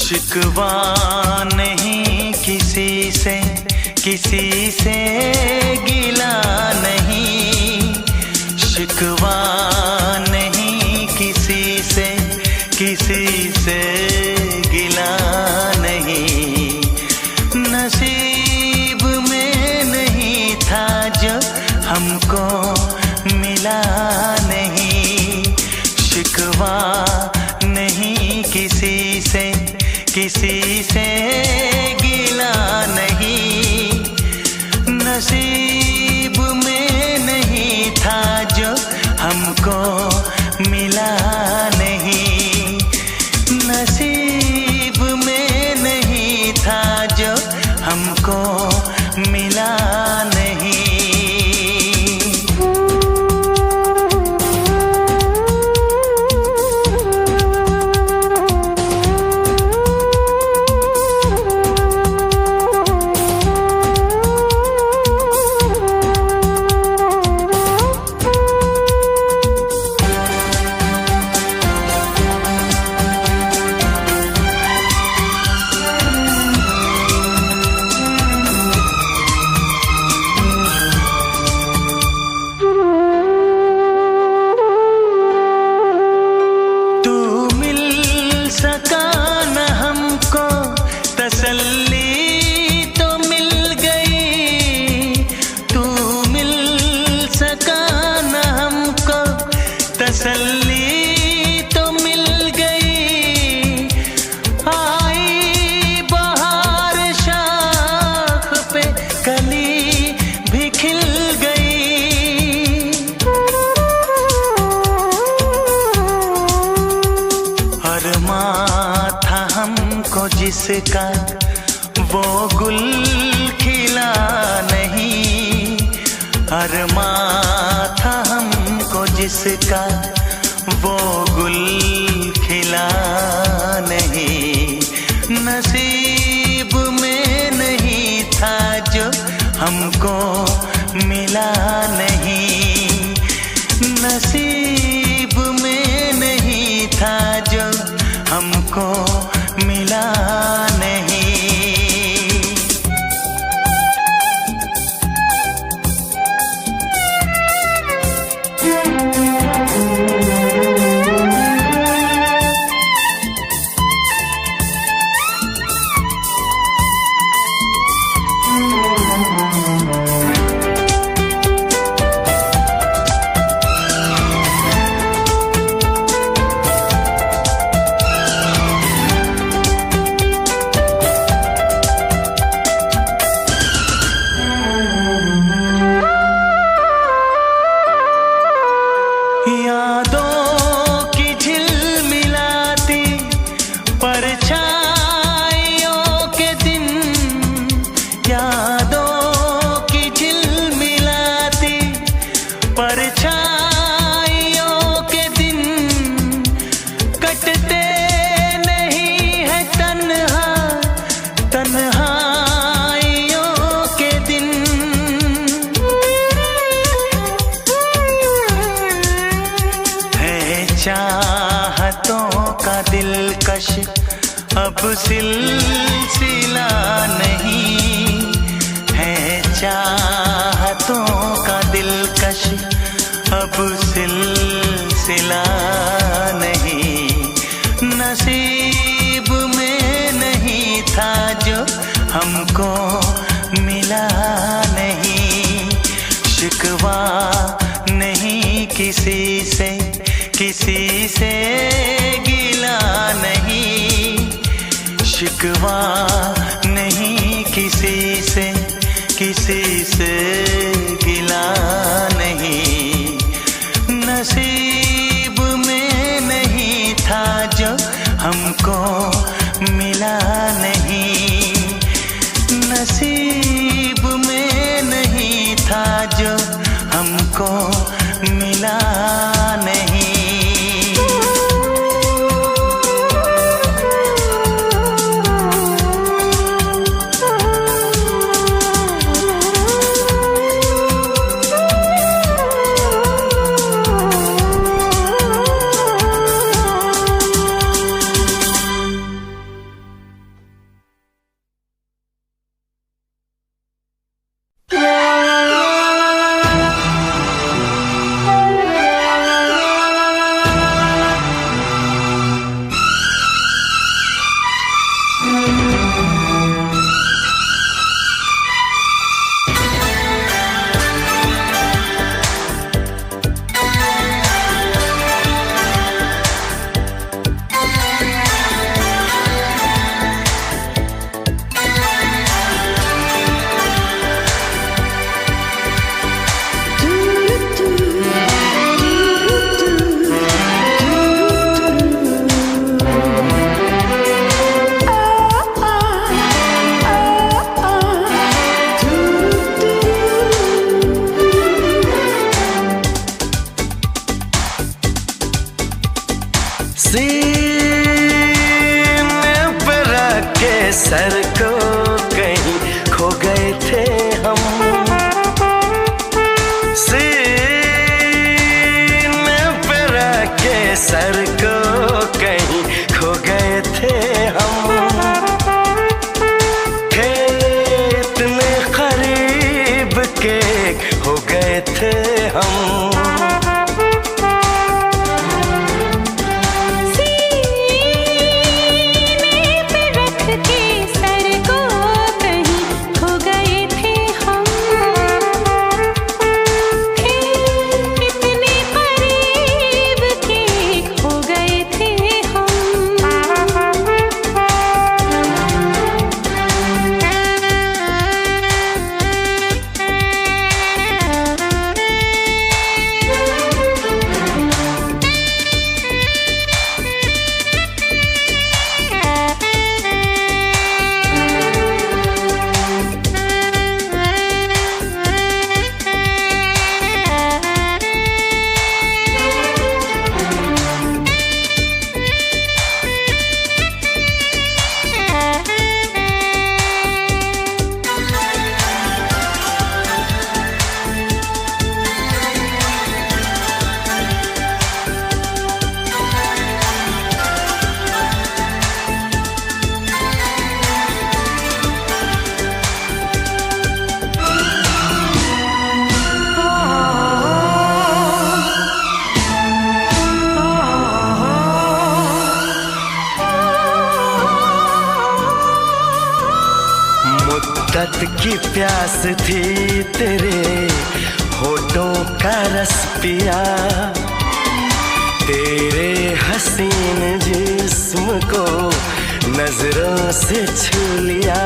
शिकवा नहीं किसी से गिला नहीं, शिकवा नहीं किसी से गिला नहीं। नसीब में नहीं था जो हमको मिला नहीं, शिकवा नहीं किसी से गिला नहीं। नसीब में नहीं था जो हमको मिला नहीं, नसीब में नहीं था जो हमको मिला नहीं। तसल्ली तो मिल गई, आई बहार शाख पे कली भी खिल गई। अरमां था हमको जिसका वो गुल खिला नहीं, अरमां था हमको जिसका वो गुल खिला नहीं। नसीब में नहीं था जो हमको मिला नहीं, नसीब में नहीं था जो हमको मिला नहीं। यादों की झिलमिलाती परछाइयों के दिन, यादों की झिलमिलाती परछाइयों के दिन, कटते नहीं है तन्हा तन्हाइयों के दिन। चाहतों का दिलकश अब सिलसिला नहीं है, चाहतों का दिलकश अब सिलसिला नहीं। नसीब में नहीं था जो हमको मिला नहीं, शिकवा नहीं किसी से गिला नहीं, शिकवा नहीं किसी से गिला नहीं। नसीब में नहीं था जो हमको मिला नहीं, नसीब में नहीं था जो हमको मिला नहीं। सर को कहीं खो गए थे हम। सीने पे रख के सर को कहीं खो गए थे हम। थे इतने करीब के हो गए थे हम। मुद्दत की प्यास थी तेरे होठों का रस पिया। तेरे हसीन जिस्म को नजरों से छू लिया।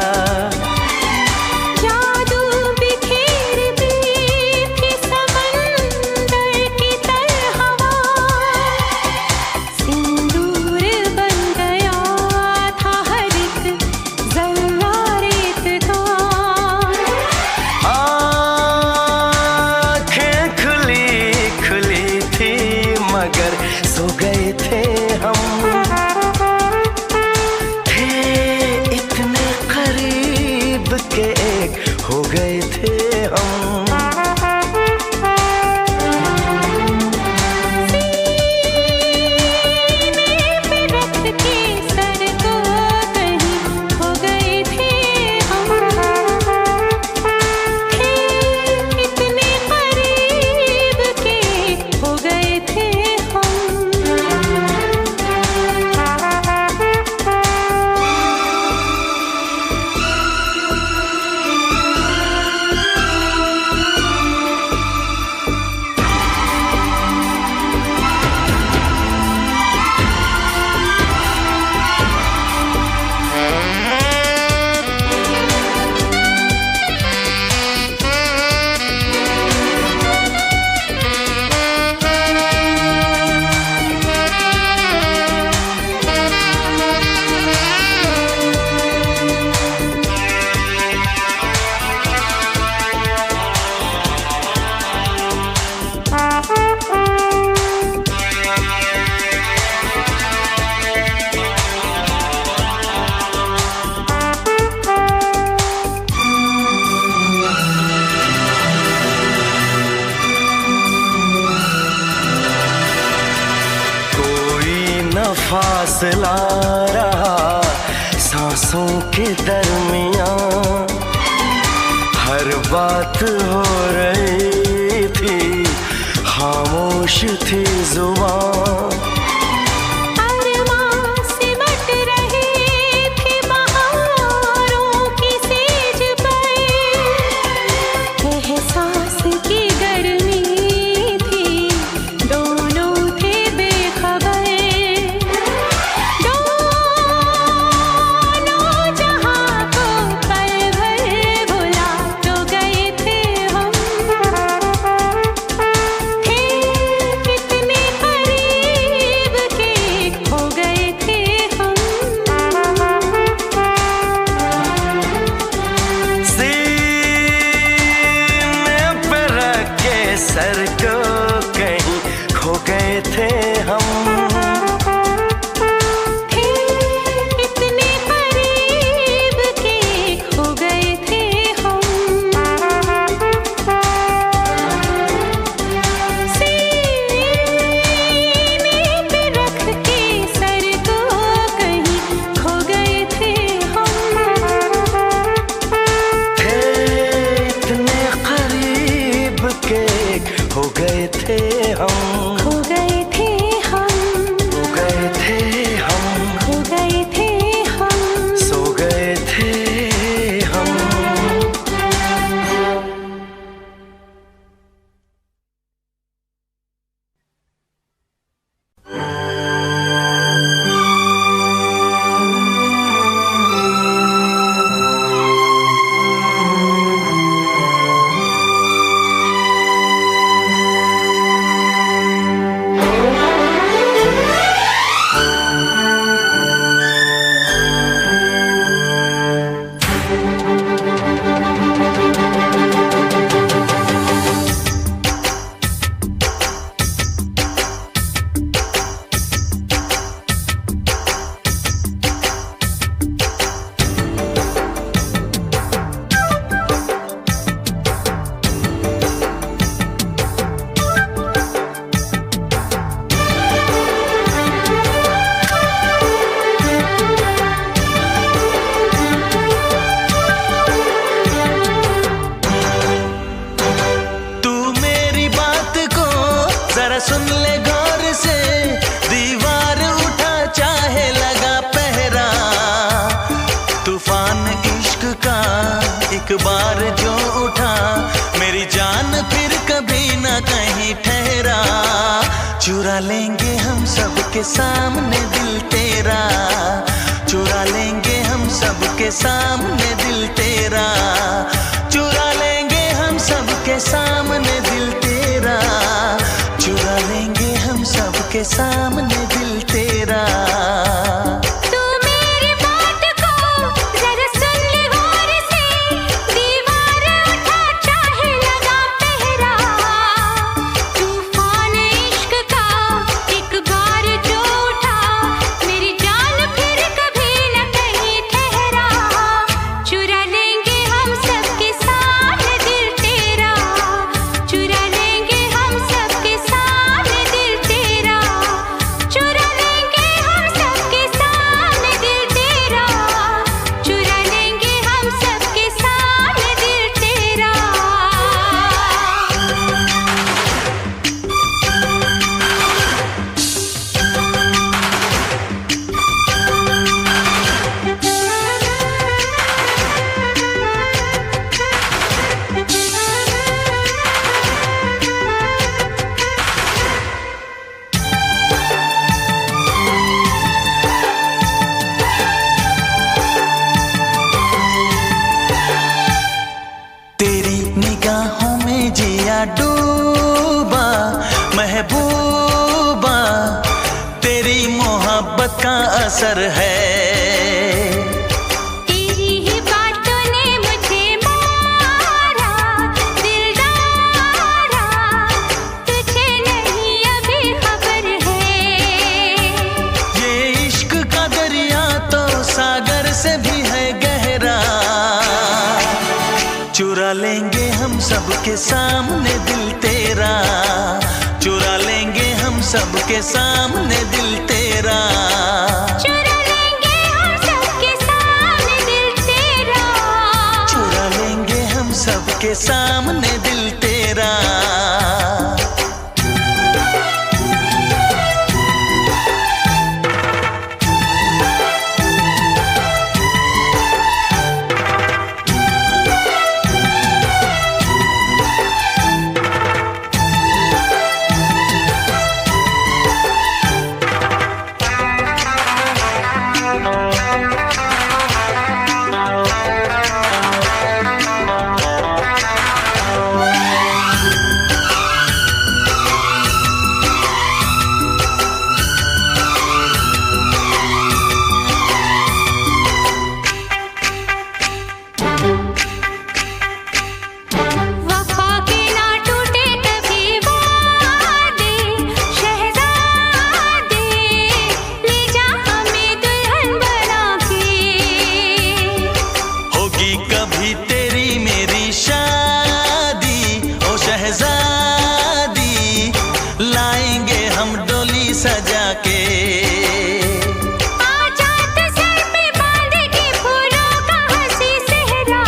सो गए थे हम। थे इतने करीब के एक हो गए थे हम। फासला रहा सांसों के दरमियां। हर बात हो रही थी, खामोश थी जुबान। बार जो उठा मेरी जान फिर कभी न कहीं ठहरा। चुरा लेंगे हम सबके सामने दिल तेरा, चुरा लेंगे हम सबके सामने दिल तेरा, चुरा लेंगे हम सबके सामने दिल तेरा, चुरा लेंगे हम सबके सामने दिल तेरा। निगाहों में जिया डूबा महबूबा, तेरी मोहब्बत का असर है। तेरी ही बातों ने मुझे मारा दिलदारा, तुझे नहीं अभी खबर है। ये इश्क का दरिया तो सागर से भी है गहरा। चुरा लेंगे हम सबके सामने दिल तेरा, चुरा लेंगे हम सबके सामने दिल तेरा, चुरा लेंगे हम सबके सामने दिल तेरा, चुरा लेंगे हम सबके सामने दिल तेरा। कभी तेरी मेरी शादी ओ शहजादी, लाएंगे हम डोली सजा के। आजाद सर पे बांध के फूलों का हंसी सेहरा,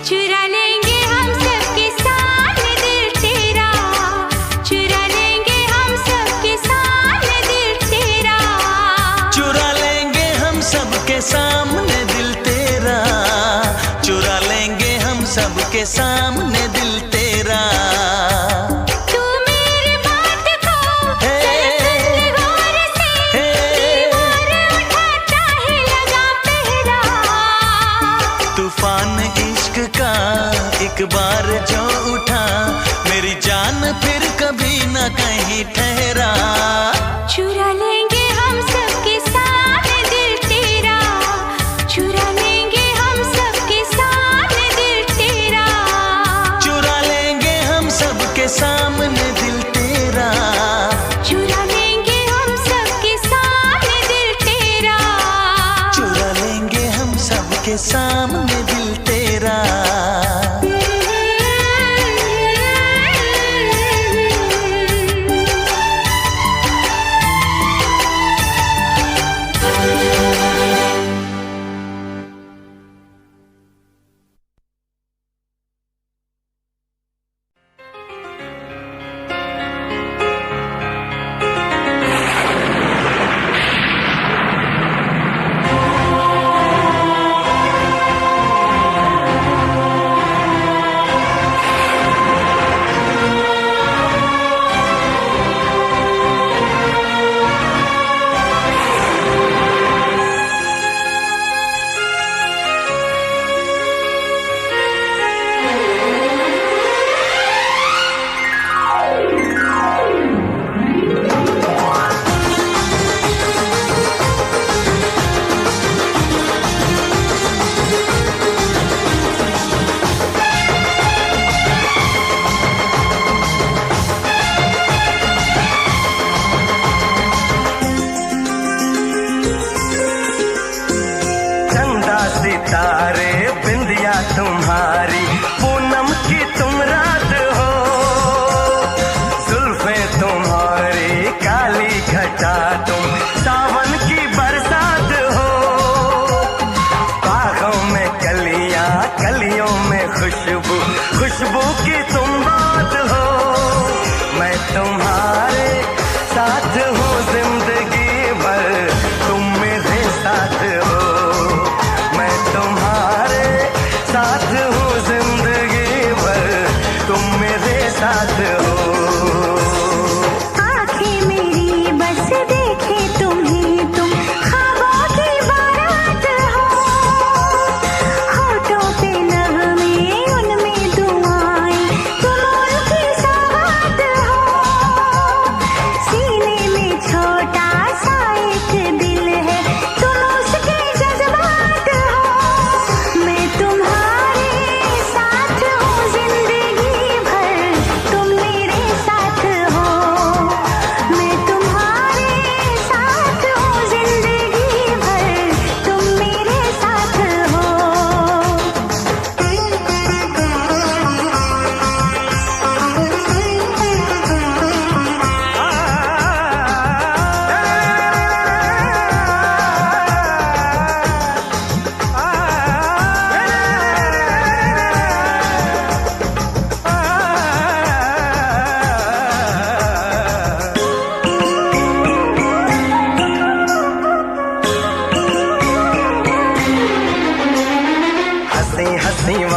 चुरा लेंगे हम सबके सामने दिल तेरा, चुरा लेंगे हम सबके सामने दिल तेरा, चुरा लेंगे हम सबके सामने दिल तेरा, चुरा लेंगे हम सबके सामने दिल तेरा। तू मेरी बात को गौर से, दीवार उठाता है लगा पहरा। तूफान इश्क का एक बार जो उठा मेरी जान फिर कभी न कहीं ठहरा। चुरा लेंगे हम सबके सामने दिल तेरा, चुरा लेंगे हम सबके सामने दिल तेरा, चुरा लेंगे हम सबके सामने दिल तेरा, चुरा लेंगे हम सबके सामने दिल तेरा, चुरा लेंगे हम सबके सामने दिल तेरा।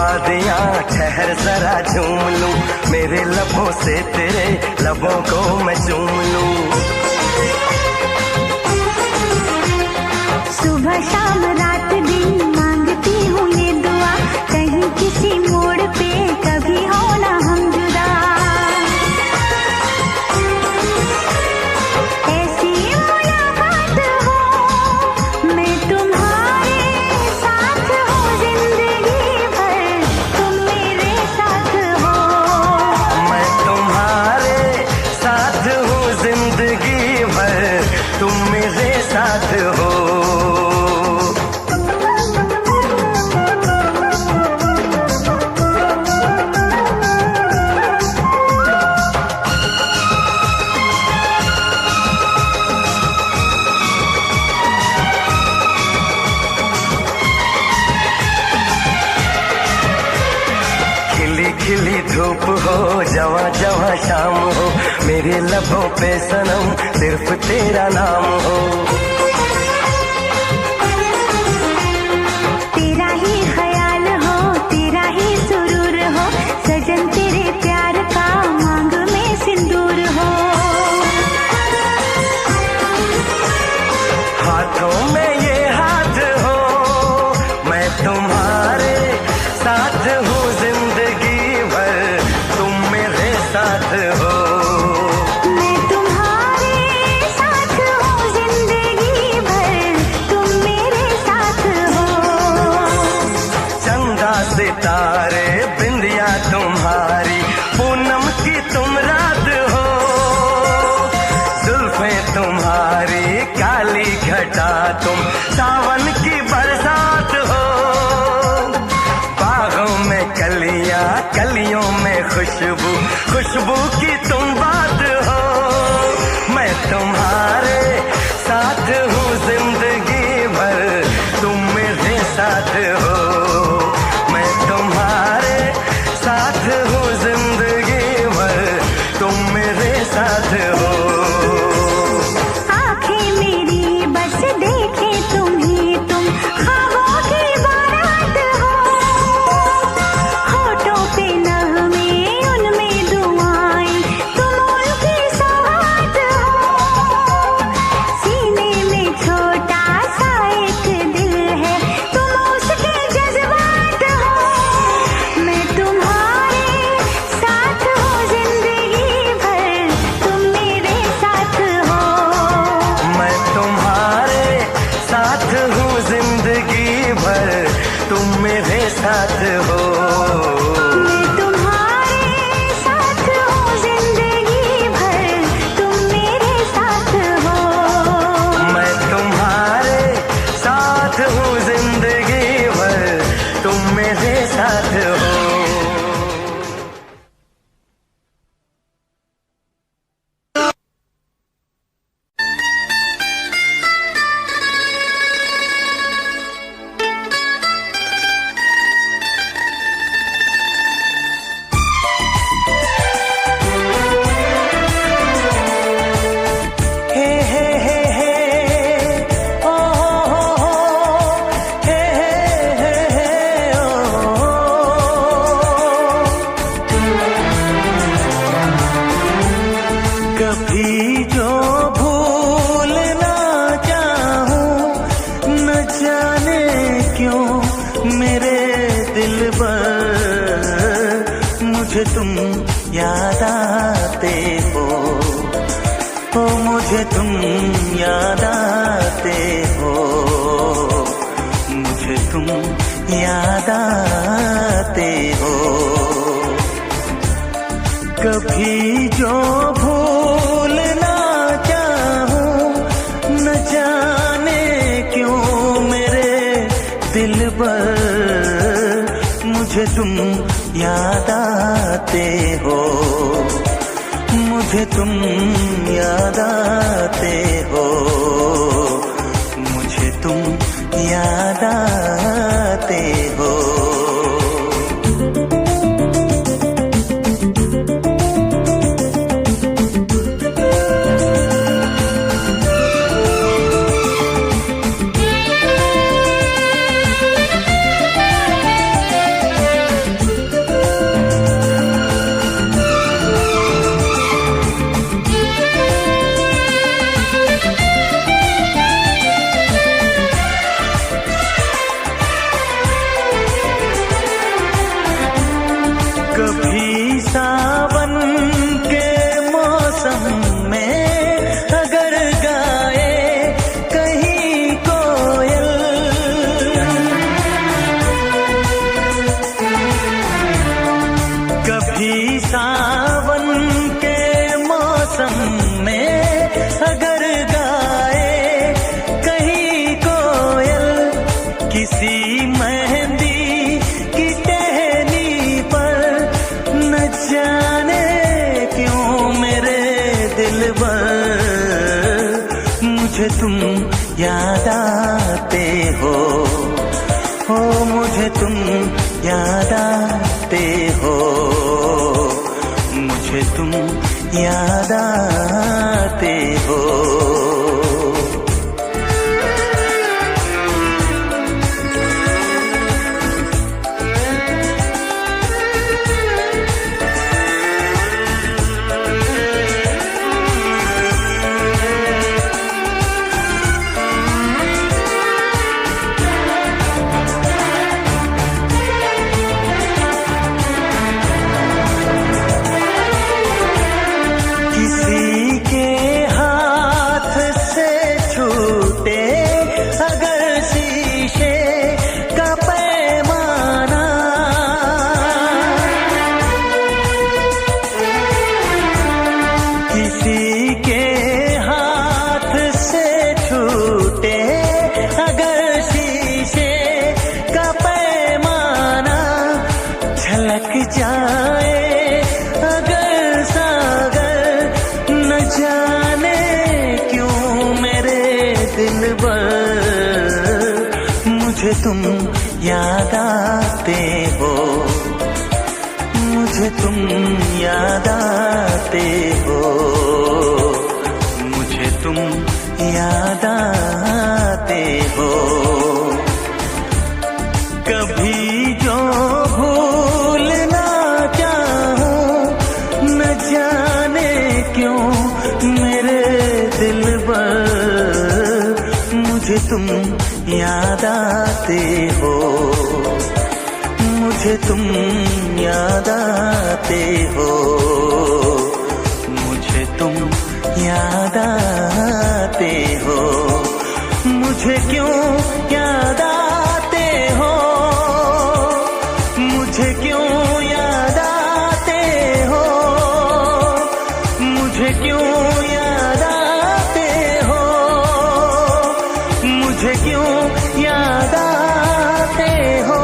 वादियाँ ठहर जरा झूम लूं, मेरे लबों से तेरे लबों को मैं चूम लूं। सुबह शाम रात दिन मांगती हूँ ये दुआ, कहीं किसी मोड़ पे कभी हो ना हम जुदा। ऐसी मुलाकात हो, मैं तुम्हारे साथ हूँ जिंदगी भर, तुम मेरे साथ हो। मैं तुम्हारे साथ हूँ जिंदगी भर, तुम मेरे साथ हो। खिली धूप हो, जवां जवां शाम हो, मेरे लबों पे सनम सिर्फ तेरा नाम हो। तेरा ही ख्याल हो, तेरा ही सुरूर हो, सजन तेरे प्यार का मांग में सिंदूर हो। हाथों में ये हाथ हो, मैं तुम्हारे साथ हूँ जिंदगी भर, तुम मेरे साथ हो। मैं तुम्हारे साथ हूँ जिंदगी भर, तुम मेरे साथ हो। चंदा सितारे बिंदिया तुम्हारी, पूनम की तुम रात हो। जुल्फे तुम्हारी काली घटा, तुम सावन की बरसात हो। बागों में कलियां, कलियों में खुशबू, खुशबू की तुम बात हो। मैं तुम्हारे साथ हूँ जिंदगी भर, तुम मेरे साथ हो। मैं तुम्हारे साथ हूँ जिंदगी भर, तुम मेरे साथ हो। आँखें मेरी बस देखे तुम्हीं, तुम ख्वाबों की बारात हो। होठों पे नगमे, उनमें दुआएं, तुम उनकी सौगात हो। सीने में छोटा सा एक दिल है, तुम उसके जज्बात हो। मैं तुम्हारे साथ हूँ जिंदगी भर, तुम मेरे साथ हो। मैं तुम्हारे साथ हूँ जिंदगी भर, तुम मेरे साथ हो। मैं तुम्हारे साथ हूँ जिंदगी भर, तुम मेरे साथ हो। मैं तुम्हारे साथ हूँ जिंदगी भर, तुम मेरे साथ हो। हे हे हे हे, ओ हो हो, हे हे हे हे, ओ। कभी जो भूल ना चाहूं, न जाने क्यों मेरे दिल पर, मुझे तुम याद आते हो। ओ मुझे तुम याद आते हो, मुझे तुम याद आते हो। कभी जो भूल ना चाहूं, न जाने क्यों मेरे दिल पर, मुझे तुम याद आते हो। मुझे तुम याद आते हो, मुझे तुम याद आते हो। आते हो, मुझे तुम याद आते हो, मुझे तुम याद आते हो। मुझे तुम याद आते हो, मुझे तुम याद आते हो, मुझे तुम याद आते हो। कभी जो भूल ना चाहूं, न जाने क्यों मेरे दिल पर, मुझे तुम याद आते हो, मुझे तुम याद आते हो, मुझे तुम याद आते हो। मुझे क्यों याद आते हो, मुझे क्यों याद आते हो, मुझे क्यों याद आते हो, मुझे क्यों याद आते हो।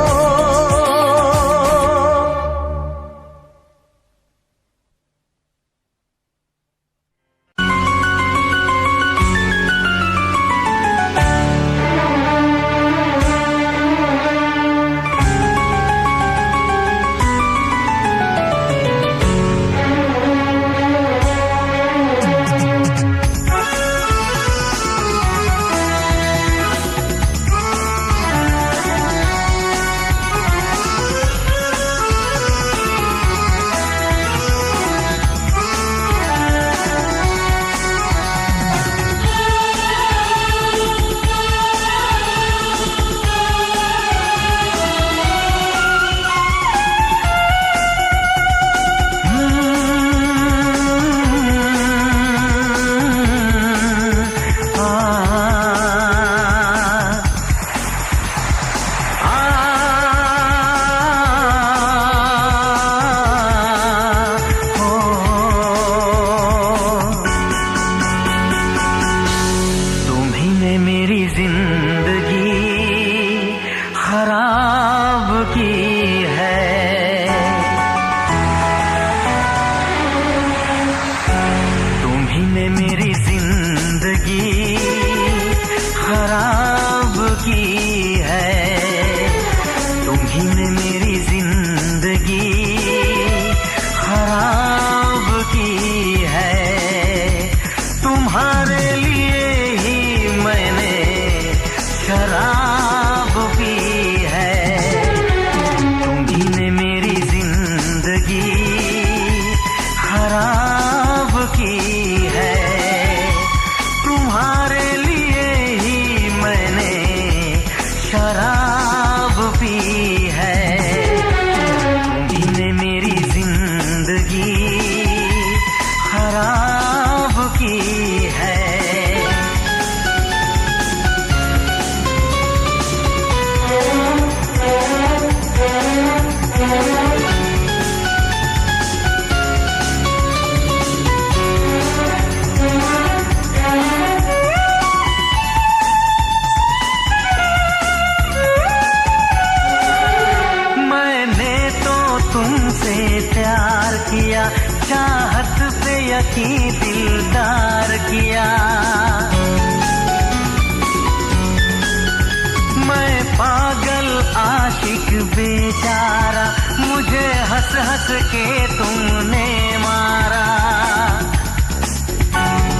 पागल आशिक बेचारा, मुझे हंस हंस के तुमने मारा।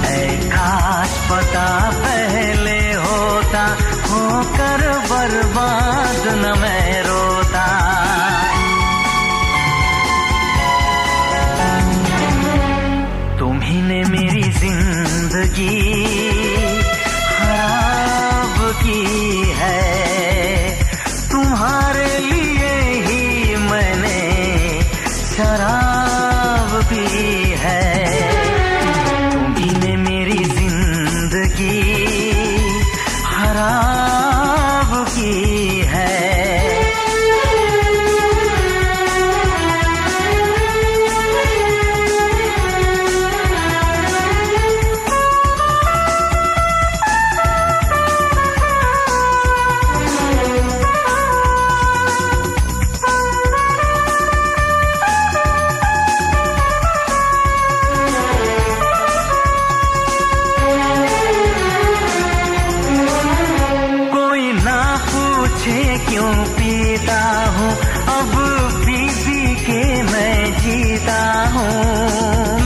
ऐ काश पता पहले होता, होकर बर्बाद न मैं रोता। तुम्ही ने मेरी जिंदगी खराब की है, तुम्हारे लिए ही मैंने शराब पी है। तुम्ही ने मेरी जिंदगी खराब की है। क्यों पीता हूँ अब पी पी के मैं जीता हूँ।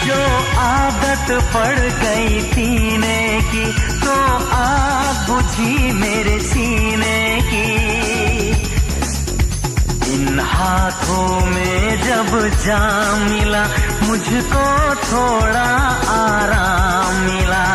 जो आदत पड़ गई पीने की, तो आग बुझी मेरे सीने की। इन हाथों में जब जाम मिला, मुझको थोड़ा आराम मिला।